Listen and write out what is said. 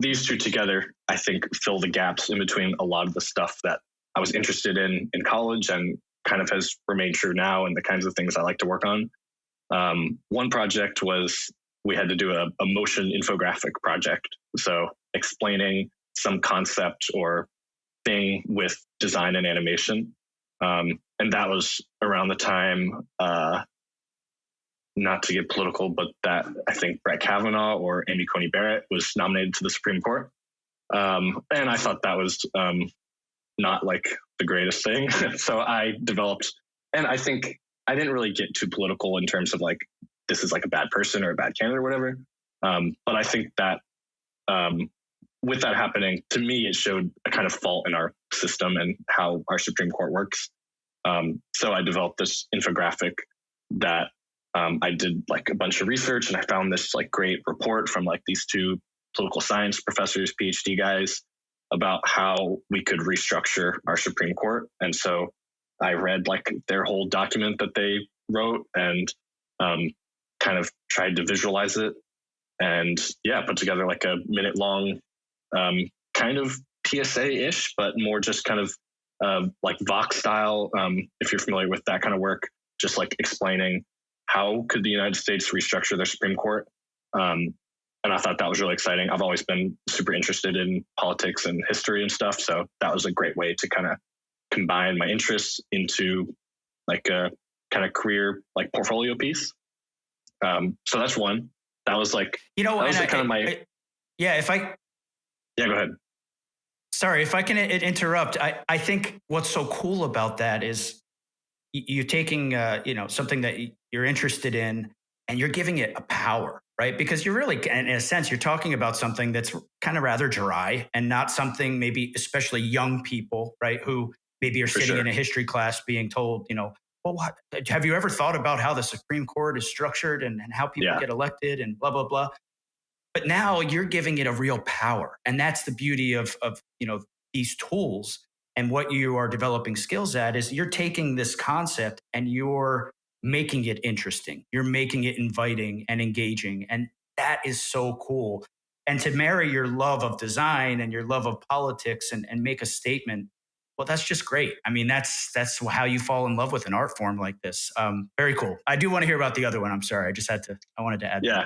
these two together, I think, fill the gaps in between a lot of the stuff that I was interested in college and kind of has remained true now, and the kinds of things I like to work on. One project was we had to do a motion infographic project. So explaining some concept or thing with design and animation. And that was around the time, not to get political, but that I think Brett Kavanaugh or Amy Coney Barrett was nominated to the Supreme Court. And I thought that was not like the greatest thing. So I developed, and I think I didn't really get too political in terms of like, this is like a bad person or a bad candidate or whatever. But I think that with that happening, to me, it showed a kind of fault in our system and how our Supreme Court works. So I developed this infographic that I did like a bunch of research, and I found this like great report from like these two political science professors, PhD guys, about how we could restructure our Supreme Court. And so I read like their whole document that they wrote and kind of tried to visualize it, and put together like a minute long kind of PSA-ish, but more just kind of like Vox style, if you're familiar with that kind of work, just like explaining how could the United States restructure their Supreme Court. And I thought that was really exciting. I've always been super interested in politics and history and stuff. So that was a great way to kind of combine my interests into like a kind of career, like portfolio piece. So that's one. That was like, that was like kind of my... Yeah, go ahead. Sorry, if I can interrupt. I think what's so cool about that is you're taking, something that you're interested in and you're giving it a power, right? Because you're really, in a sense, you're talking about something that's kind of rather dry and not something maybe, especially young people, right? Who maybe are sitting in a history class being told, well, have you ever thought about how the Supreme Court is structured and how people get elected and blah, blah, blah. But now you're giving it a real power. And that's the beauty of these tools. And what you are developing skills at is you're taking this concept and you're making it interesting. You're making it inviting and engaging. And that is so cool. And to marry your love of design and your love of politics and make a statement, well, that's just great. I mean, that's how you fall in love with an art form like this. Very cool. I do want to hear about the other one. I'm sorry. I wanted to add. Yeah.